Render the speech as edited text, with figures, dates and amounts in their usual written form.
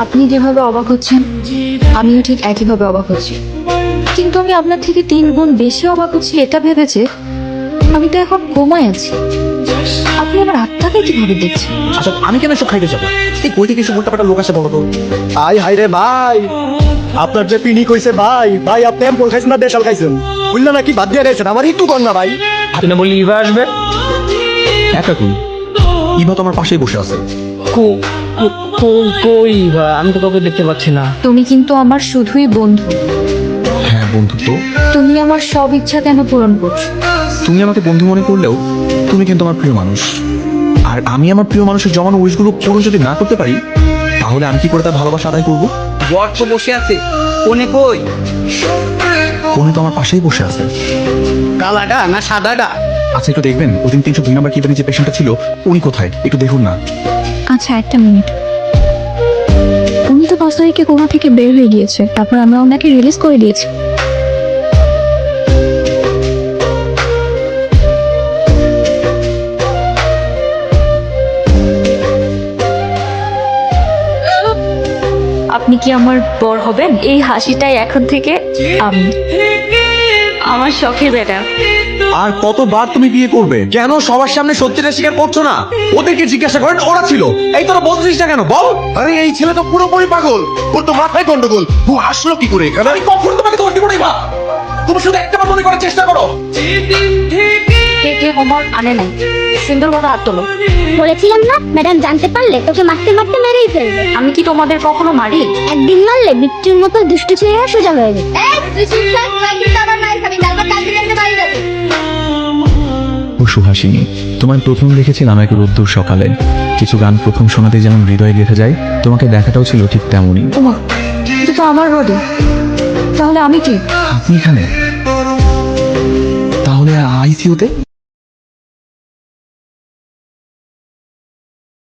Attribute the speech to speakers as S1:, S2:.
S1: আপনি যেভাবে অবাক হচ্ছেন আমিও ঠিক একইভাবে অবাক হচ্ছি, কিন্তু আমি আপনার থেকে 3 গুণ বেশি অবাক হচ্ছি এটা ভেবেছে আমি তো এখন ঘুমায় আছি। আপনি আমার আত্মাকে কিভাবে দেখছেন?
S2: আচ্ছা আমি কেন এসব খাইতে যাবো? এই কই থেকে এসব উল্টাপাল্টা লোক আসে বলো তো?
S3: আই হাই রে ভাই, আপনার যে পিনি কইছে ভাই, ভাই আপনি এমপল খাইছেন না দেশাল খাইছেন? বুঝলেন নাকি বাদ দিয়ে দিয়েছেন? আমার একটু কর না ভাই।
S2: আপনি না বললি ইভা আসবে? একা কই? ইভা তো আমার পাশেই বসে আছে।
S4: কই ইভা? আমি তো কাউকে দেখতে পাচ্ছি না।
S1: তুমি কিন্তু আমার শুধুই বন্ধু।
S2: হ্যাঁ বন্ধু তো।
S1: তুমি আমার সব ইচ্ছা কেন পূরণ করছো?
S2: তুমি আমাকে বন্ধু মনে করলেও তুমি কিন্তু আমার প্রিয় মানুষ। আর আমি আমার প্রিয় মানুষের জমানো উইশগুলো পূরণ যদি না করতে পারি তাহলে আমি কি করে তার ভালোবাসা আদায় করবো?
S4: বর তো বসে আছে, কোনে কই?
S2: উনি তো আমার পাশেই বসে আছে।
S4: কালাটা না সাদাটা?
S2: আচ্ছা একটু দেখবেন ওদিন 302 নাম্বার কিভাবে যে পেশেন্টটা ছিল উনি কোথায় একটু দেখুন না।
S1: আচ্ছা একটা মিনিট, উনি তো 5 তারিখে কোমা থেকে বের হয়ে গিয়েছে, তারপর আমরা ওনাকে রিলিজ করে দিয়েছি। আপনি কি আমার বর হবেন? এই হাসিটাই এখন থেকে আমি আমার শখের বেটা।
S2: আর কতবার তুমি বিয়ে করবে? কেন সবার সামনে সত্যিটা স্বীকার করছো না? ওদেরকে জিজ্ঞাসা করেন ওরা ছিল। এই তোরা বলছিস না কেন বল?
S3: আরে এই ছেলে তো পুরোপুরি পাগল, ওর তো মাথায় গন্ডগোল। ও আসলো কি করে এখানে?
S2: আমি কখন তোমাকে দোষ দিব না? তুমি শুধু একটাবার মনে করার চেষ্টা করো।
S1: কে কে হোমওয়ার্ক আনে নাই? সুন্দর কথা হাত তোলো।
S5: বলেছিলাম না ম্যাডাম, জানতে পারলে তোকে মারতে মারতে মেরেই ফেলবে।
S1: আমি কি তোমাদের কখনো মারি?
S5: একদিন মারলে বিচ্ছুর মতো দুষ্টু ছেলেরা সোজা হয়ে যাবে।
S6: ও সুহাসিনী, তোমায় প্রথম দেখেছিলাম এক রোদ্দুর সকালে। কিছু গান প্রথম শোনাতে যেমন হৃদয়ে গেঁথে যায়, তোমাকে দেখাটাও ছিল ঠিক তেমনই।
S1: ওমা, এটা তো আমার রোডে। তাহলে আমি কি?
S6: আপনি এখানে? তাহলে আইসিইউতে?